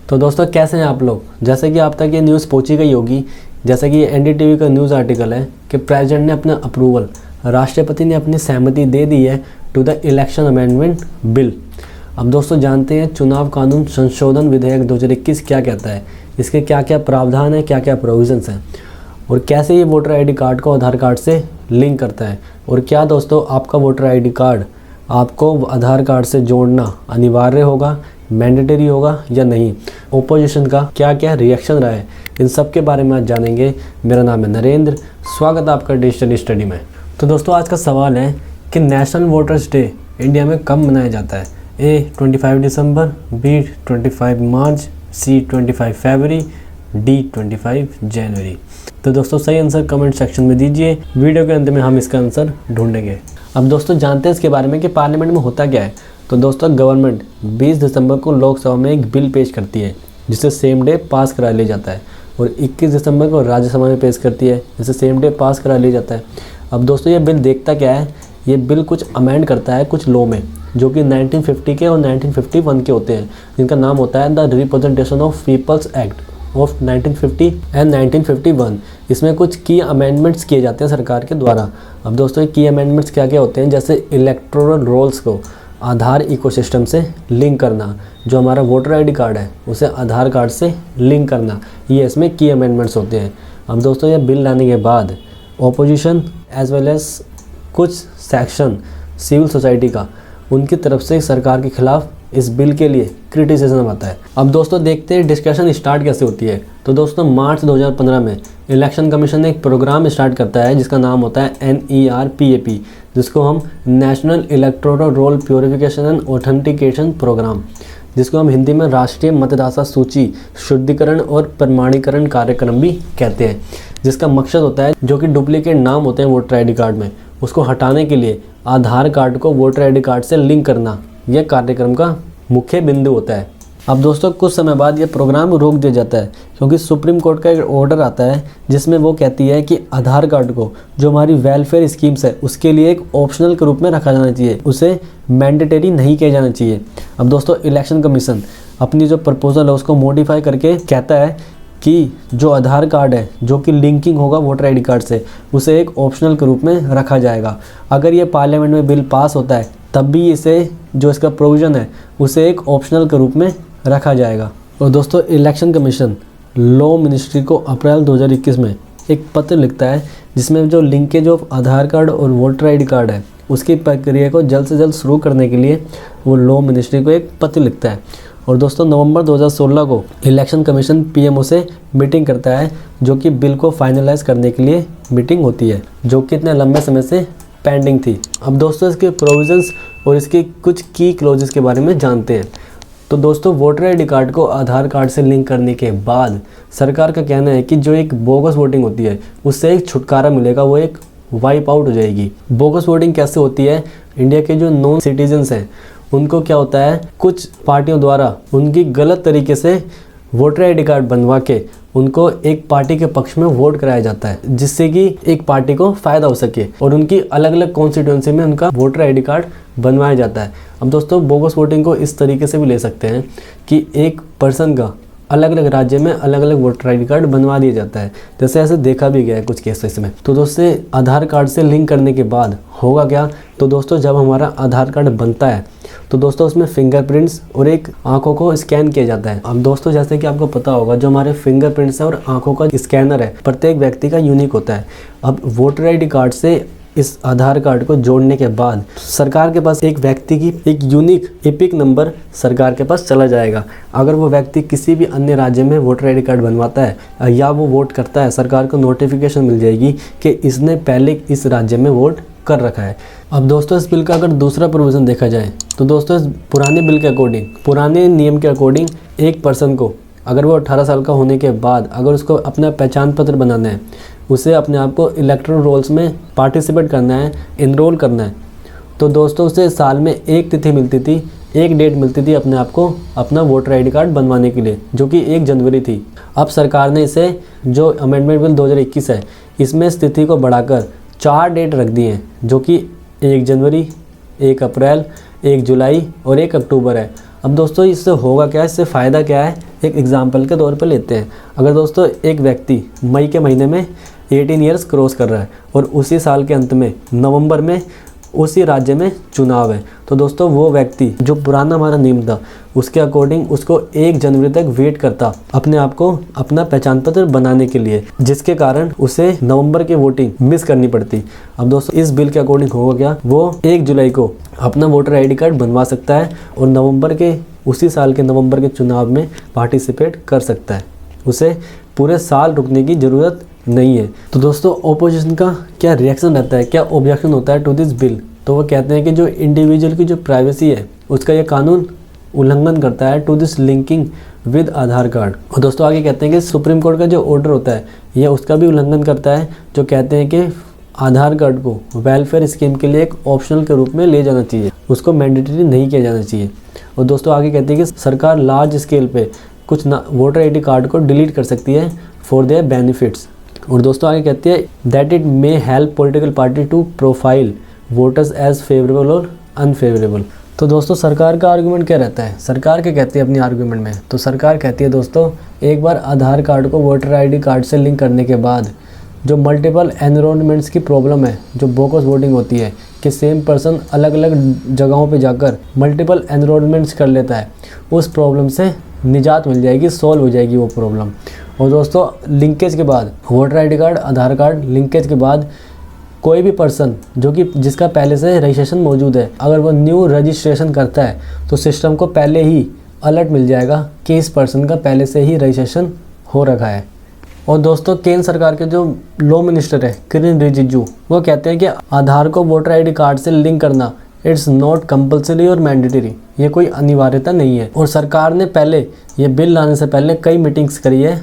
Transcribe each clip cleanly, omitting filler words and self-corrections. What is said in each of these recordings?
तो दोस्तों कैसे हैं आप लोग। जैसे कि आप तक ये न्यूज़ पहुंची गई होगी, जैसे कि ये एनडीटीवी का न्यूज़ आर्टिकल है कि प्रेसिडेंट ने अपना अप्रूवल, राष्ट्रपति ने अपनी सहमति दे दी है to the election amendment bill. अब दोस्तों जानते हैं चुनाव कानून संशोधन विधेयक 2021 क्या कहता है, इसके क्या क्या प्रावधान है, क्या क्या प्रोविजंस हैं और कैसे ये वोटर आईडी कार्ड को आधार कार्ड से लिंक करता है, और क्या दोस्तों आपका वोटर आईडी कार्ड आपको आधार कार्ड से जोड़ना अनिवार्य होगा, मैंडेटरी होगा या नहीं। ओपोजिशन का क्या क्या रिएक्शन रहा है, इन सब के बारे में आज जानेंगे। मेरा नाम है नरेंद्र, स्वागत है आपका डिजिटल स्टडी में। तो दोस्तों आज का सवाल है कि नेशनल वोटर्स डे इंडिया में कब मनाया जाता है। ए 25 दिसंबर, बी 25 मार्च, सी 25 फरवरी, डी 25 जनवरी। तो दोस्तों सही आंसर कमेंट सेक्शन में दीजिए, वीडियो के अंत में हम इसका आंसर ढूंढेंगे। अब दोस्तों जानते हैं इसके बारे में कि पार्लियामेंट में होता क्या है। तो दोस्तों गवर्नमेंट 20 दिसंबर को लोकसभा में एक बिल पेश करती है जिसे सेम डे पास करा लिया जाता है, और 21 दिसंबर को राज्यसभा में पेश करती है जिसे सेम डे पास करा लिया जाता है। अब दोस्तों ये बिल देखता क्या है, ये बिल कुछ अमेंड करता है कुछ लॉ में जो कि 1950 के और 1951 के होते हैं, जिनका नाम होता है the representation of people's act of 1950 and 1951। इसमें कुछ की अमेंडमेंट्स किए जाते हैं सरकार के द्वारा। अब दोस्तों ये की अमेंडमेंट्स क्या क्या होते हैं, जैसे इलेक्टोरल रोल्स को आधार इकोसिस्टम से लिंक करना, जो हमारा वोटर आईडी कार्ड है उसे आधार कार्ड से लिंक करना, ये इसमें की अमेंडमेंट्स होते हैं। अब दोस्तों ये बिल लाने के बाद ओपोजिशन एज वेल एज कुछ सेक्शन सिविल सोसाइटी का उनकी तरफ से सरकार के खिलाफ इस बिल के लिए क्रिटिसिज्म आता है। अब दोस्तों देखते हैं डिस्कशन स्टार्ट कैसे होती है। तो दोस्तों मार्च 2015 में इलेक्शन कमीशन ने एक प्रोग्राम स्टार्ट करता है जिसका नाम होता है NERPAP, जिसको हम national electoral roll purification and authentication programme, जिसको हम हिंदी में राष्ट्रीय मतदाता सूची शुद्धिकरण और प्रमाणीकरण कार्यक्रम भी कहते हैं, जिसका मकसद होता है जो कि डुप्लीकेट नाम होते हैं वोटर आईडी कार्ड में, उसको हटाने के लिए आधार कार्ड को वोटर आईडी कार्ड से लिंक करना, यह कार्यक्रम का मुख्य बिंदु होता है। अब दोस्तों कुछ समय बाद ये प्रोग्राम रोक दिया जाता है क्योंकि सुप्रीम कोर्ट का एक ऑर्डर आता है जिसमें वो कहती है कि आधार कार्ड को जो हमारी वेलफेयर स्कीम्स है उसके लिए एक ऑप्शनल के रूप में रखा जाना चाहिए, उसे मैंडेटरी नहीं किया जाना चाहिए। अब दोस्तों इलेक्शन कमीशन अपनी जो प्रपोजल है उसको मॉडिफाई करके कहता है कि जो आधार कार्ड है जो कि लिंकिंग होगा वोटर आईडी कार्ड से, उसे एक ऑप्शनल के रूप में रखा जाएगा। अगर ये पार्लियामेंट में बिल पास होता है तब भी इसे जो इसका प्रोविज़न है उसे एक ऑप्शनल के रूप में रखा जाएगा। और दोस्तों इलेक्शन कमीशन लॉ मिनिस्ट्री को अप्रैल 2021 में एक पत्र लिखता है जिसमें जो लिंकेज ऑफ आधार कार्ड और वोटर आईडी कार्ड है उसकी प्रक्रिया को जल्द से जल्द शुरू करने के लिए वो लॉ मिनिस्ट्री को एक पत्र लिखता है। और दोस्तों नवंबर 2016 को इलेक्शन कमीशन PMO से मीटिंग करता है जो कि बिल को फाइनलाइज करने के लिए मीटिंग होती है, जो कि इतने लंबे समय से पेंडिंग थी। अब दोस्तों इसके प्रोविजंस और इसके कुछ की क्लोजेस के बारे में जानते हैं। तो दोस्तों वोटर आईडी कार्ड को आधार कार्ड से लिंक करने के बाद सरकार का कहना है कि जो एक बोगस वोटिंग होती है उससे एक छुटकारा मिलेगा, वो एक वाइप आउट हो जाएगी। बोगस वोटिंग कैसे होती है, इंडिया के जो नॉन सिटीजन्स हैं उनको क्या होता है, कुछ पार्टियों द्वारा उनकी गलत तरीके से वोटर आईडी कार्ड बनवा के उनको एक पार्टी के पक्ष में वोट कराया जाता है जिससे कि एक पार्टी को फ़ायदा हो सके, और उनकी अलग अलग कॉन्स्टिट्यूंसी में उनका वोटर आईडी कार्ड बनवाया जाता है। अब दोस्तों बोगस वोटिंग को इस तरीके से भी ले सकते हैं कि एक पर्सन का अलग अलग राज्य में अलग अलग वोटर आईडी कार्ड बनवा दिया जाता है, जैसे ऐसे देखा भी गया है कुछ केसेस में। तो दोस्तों आधार कार्ड से लिंक करने के बाद होगा क्या, तो दोस्तों जब हमारा आधार कार्ड बनता है तो दोस्तों उसमें फिंगरप्रिंट्स और एक आंखों को स्कैन किया जाता है। अब दोस्तों जैसे कि आपको पता होगा जो हमारे फिंगरप्रिंट्स है और आंखों का स्कैनर है प्रत्येक व्यक्ति का यूनिक होता है। अब वोटर आईडी कार्ड से इस आधार कार्ड को जोड़ने के बाद सरकार के पास एक व्यक्ति की एक यूनिक एपिक नंबर सरकार के पास चला जाएगा। अगर वो व्यक्ति किसी भी अन्य राज्य में वोटर आईडी कार्ड बनवाता है या वो वोट करता है, सरकार को नोटिफिकेशन मिल जाएगी कि इसने पहले इस राज्य में वोट कर रखा है। अब दोस्तों इस बिल का अगर दूसरा प्रोविज़न देखा जाए तो दोस्तों इस पुराने बिल के अकॉर्डिंग, पुराने नियम के अकॉर्डिंग एक पर्सन को अगर वो 18 साल का होने के बाद अगर उसको अपना पहचान पत्र बनाना है, उसे अपने आप को इलेक्टोरल रोल्स में पार्टिसिपेट करना है, इनरोल करना है, तो दोस्तों उसे साल में एक तिथि मिलती थी, एक डेट मिलती थी अपने आप को अपना वोटर आईडी कार्ड बनवाने के लिए, जो कि 1 जनवरी थी। अब सरकार ने इसे जो अमेंडमेंट बिल 2021 है इसमें इस तिथि को बढ़ाकर 4 डेट रख दी हैं, जो कि 1 जनवरी, 1 अप्रैल, 1 जुलाई और 1 अक्टूबर है। अब दोस्तों इससे होगा क्या, इससे फ़ायदा क्या है, एक एग्जांपल के तौर पे लेते हैं। अगर दोस्तों एक व्यक्ति मई के महीने में 18 ईयर्स क्रॉस कर रहा है और उसी साल के अंत में नवंबर में उसी राज्य में चुनाव है, तो दोस्तों वो व्यक्ति जो पुराना हमारा नियम था उसके अकॉर्डिंग उसको 1 जनवरी तक वेट करता अपने आप को अपना पहचान पत्र बनाने के लिए, जिसके कारण उसे नवंबर की वोटिंग मिस करनी पड़ती। अब दोस्तों इस बिल के अकॉर्डिंग होगा क्या, वो 1 जुलाई को अपना वोटर ID कार्ड बनवा सकता है और नवंबर के उसी साल के नवंबर के चुनाव में पार्टिसिपेट कर सकता है। उसे पूरे साल रुकने की ज़रूरत नहीं है। तो दोस्तों ऑपोजिशन का क्या रिएक्शन रहता है, क्या ऑब्जेक्शन होता है टू दिस बिल, तो वो कहते हैं कि जो इंडिविजुअल की जो प्राइवेसी है उसका ये कानून उल्लंघन करता है to this linking with Aadhaar card. और दोस्तों आगे कहते हैं कि सुप्रीम कोर्ट का जो ऑर्डर होता है यह उसका भी उल्लंघन करता है, जो कहते हैं कि आधार कार्ड को वेलफेयर स्कीम के लिए एक ऑप्शनल के रूप में ले जाना चाहिए, उसको मैंडेटरी नहीं किया जाना चाहिए। और दोस्तों आगे कहते हैं कि सरकार लार्ज स्केल पे कुछ वोटर ID कार्ड को डिलीट कर सकती है फॉर देयर बेनिफिट्स। और दोस्तों आगे कहती है that it may help political party to profile voters as favourable और अनफेवरेबल। तो दोस्तों सरकार का आर्गूमेंट क्या रहता है, सरकार क्या कहती है अपनी आर्गूमेंट में, तो सरकार कहती है दोस्तों एक बार आधार कार्ड को वोटर ID कार्ड से लिंक करने के बाद जो मल्टीपल एनरोलमेंट्स की प्रॉब्लम है, जो बोगस वोटिंग होती है कि सेम पर्सन अलग अलग जगहों पे जाकर मल्टीपल एनरोलमेंट्स कर लेता है, उस प्रॉब्लम से निजात मिल जाएगी, सॉल्व हो जाएगी वो प्रॉब्लम। और दोस्तों लिंकेज के बाद वोटर ID कार्ड आधार कार्ड लिंकेज के बाद कोई भी पर्सन जो कि जिसका पहले से रजिस्ट्रेशन मौजूद है, अगर वो न्यू रजिस्ट्रेशन करता है तो सिस्टम को पहले ही अलर्ट मिल जाएगा कि इस पर्सन का पहले से ही रजिस्ट्रेशन हो रखा है। और दोस्तों केंद्र सरकार के जो लॉ मिनिस्टर है किरेन रिजिजू, वो कहते हैं कि आधार को वोटर ID कार्ड से लिंक करना इट्स नॉट कंपल्सरी और मैंडेटरी, ये कोई अनिवार्यता नहीं है। और सरकार ने पहले ये बिल लाने से पहले कई मीटिंग्स करी है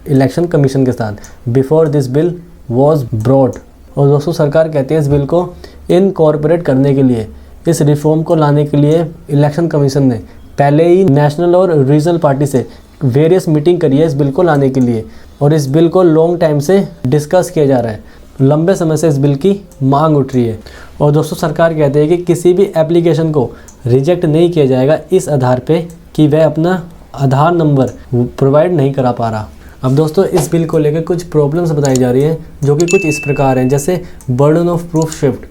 इलेक्शन कमीशन के साथ before this bill was brought. और दोस्तों सरकार कहती है इस बिल को इनकॉर्पोरेट करने के लिए, इस रिफॉर्म को लाने के लिए इलेक्शन कमीशन ने पहले ही नेशनल और रीजनल पार्टी से वेरियस मीटिंग करी है इस बिल को लाने के लिए। और इस बिल को लॉन्ग टाइम से डिस्कस किया जा रहा है, लंबे समय से इस बिल की मांग उठ रही है। और दोस्तों सरकार कहते हैं कि किसी भी एप्लीकेशन को रिजेक्ट नहीं किया जाएगा इस आधार पे कि वह अपना आधार नंबर प्रोवाइड नहीं करा पा रहा। अब दोस्तों इस बिल को लेकर कुछ प्रॉब्लम्स बताई जा रही हैं जो कि कुछ इस प्रकार हैं, जैसे बर्डन ऑफ प्रूफ शिफ्ट।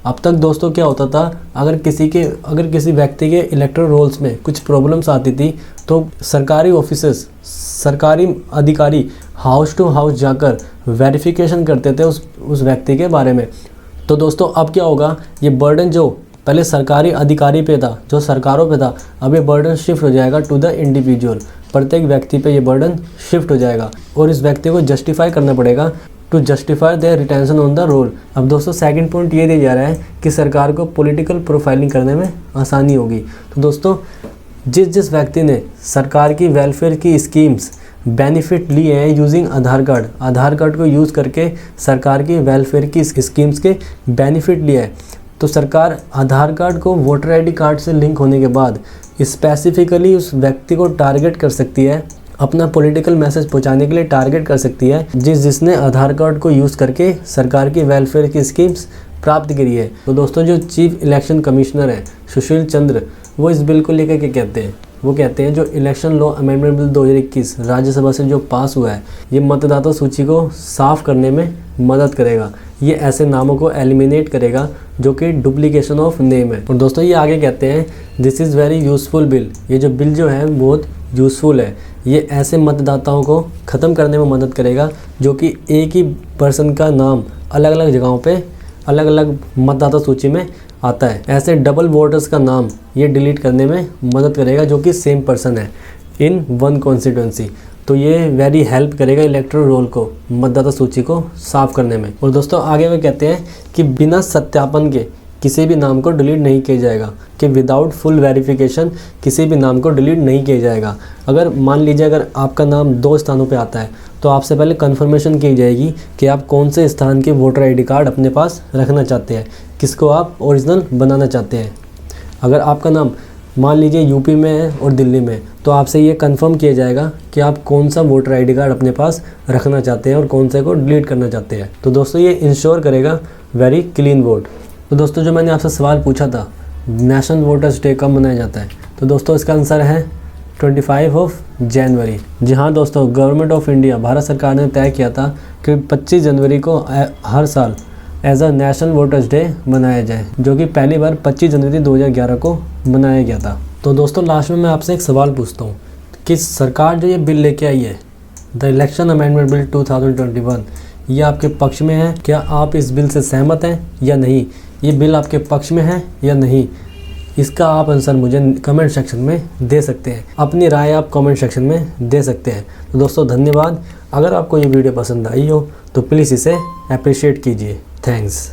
अब तक दोस्तों क्या होता था, अगर किसी व्यक्ति के इलेक्टोरल रोल्स में कुछ प्रॉब्लम्स आती थी तो सरकारी ऑफिसर्स, सरकारी अधिकारी हाउस टू हाउस जाकर वेरिफिकेशन करते थे उस व्यक्ति के बारे में। तो दोस्तों अब क्या होगा, ये बर्डन जो पहले सरकारी अधिकारी पे था, जो सरकारों पे था, अब ये बर्डन शिफ्ट हो जाएगा टू द इंडिविजुअल। प्रत्येक व्यक्ति पे ये बर्डन शिफ्ट हो जाएगा और इस व्यक्ति को जस्टिफाई करना पड़ेगा to justify their retention on the roll. अब दोस्तों सेकंड पॉइंट ये दिया जा रहा है कि सरकार को पॉलिटिकल प्रोफाइलिंग करने में आसानी होगी। तो दोस्तों जिस व्यक्ति ने सरकार की वेलफेयर की स्कीम्स बेनिफिट लिए हैं यूजिंग आधार कार्ड को यूज़ करके सरकार की वेलफेयर की स्कीम्स के बेनिफिट लिए है, तो सरकार आधार कार्ड को वोटर ID कार्ड से लिंक होने के बाद स्पेसिफिकली उस व्यक्ति को टारगेट कर सकती है, अपना पॉलिटिकल मैसेज पहुंचाने के लिए टारगेट कर सकती है जिसने आधार कार्ड को यूज़ करके सरकार की वेलफेयर की स्कीम्स प्राप्त करी है। तो दोस्तों जो चीफ इलेक्शन कमिश्नर है सुशील चंद्र, वो इस बिल को लेकर क्या कहते हैं, वो कहते हैं जो election law amendment bill 2021 Rajya Sabha से जो पास हुआ है, ये मतदाता सूची को साफ करने में मदद करेगा। ये ऐसे नामों को एलिमिनेट करेगा जो कि डुप्लीकेशन ऑफ नेम है। और दोस्तों ये आगे कहते हैं this is very useful bill, ये जो बिल जो है बहुत यूज़फुल है, ये ऐसे मतदाताओं को ख़त्म करने में मदद करेगा जो कि एक ही पर्सन का नाम अलग अलग जगहों पे अलग अलग मतदाता सूची में आता है। ऐसे डबल वोटर्स का नाम ये डिलीट करने में मदद करेगा जो कि सेम पर्सन है इन वन कॉन्स्टिट्यूंसी। तो ये वेरी हेल्प करेगा इलेक्टोरल रोल को, मतदाता सूची को साफ करने में। और दोस्तों आगे वे कहते हैं कि बिना सत्यापन के किसी भी नाम को डिलीट नहीं किया जाएगा, कि विदाउट फुल वेरिफिकेशन किसी भी नाम को डिलीट नहीं किया जाएगा। अगर मान लीजिए अगर आपका नाम 2 स्थानों पे आता है तो आपसे पहले कंफर्मेशन की जाएगी कि आप कौन से स्थान के वोटर ID कार्ड अपने पास रखना चाहते हैं, किसको आप ओरिजिनल बनाना चाहते हैं। अगर आपका नाम मान लीजिए यूपी में है और दिल्ली में, तो आपसे ये कंफर्म किया जाएगा कि आप कौन सा वोटर ID कार्ड अपने पास रखना चाहते हैं और कौन से को डिलीट करना चाहते हैं। तो दोस्तों ये इंश्योर करेगा वेरी क्लीन वोट। तो दोस्तों जो मैंने आपसे सवाल पूछा था नेशनल वोटर्स डे कब मनाया जाता है, तो दोस्तों इसका आंसर है 25 जनवरी। जी हाँ दोस्तों, गवर्नमेंट ऑफ इंडिया, भारत सरकार ने तय किया था कि 25 जनवरी को हर साल as a national voters day मनाया जाए, जो कि पहली बार 25 जनवरी 2011 को मनाया गया था। तो दोस्तों लास्ट में मैं आपसे एक सवाल पूछता हूँ कि सरकार जो ये बिल लेके आई है, द इलेक्शन अमेंडमेंट बिल 2021, ये आपके पक्ष में है? क्या आप इस बिल से सहमत हैं या नहीं? ये बिल आपके पक्ष में है या नहीं? इसका आप आंसर मुझे कमेंट सेक्शन में दे सकते हैं। अपनी राय आप कमेंट सेक्शन में दे सकते हैं। तो दोस्तों धन्यवाद। अगर आपको ये वीडियो पसंद आई हो तो प्लीज़ इसे अप्रिशिएट कीजिए। थैंक्स।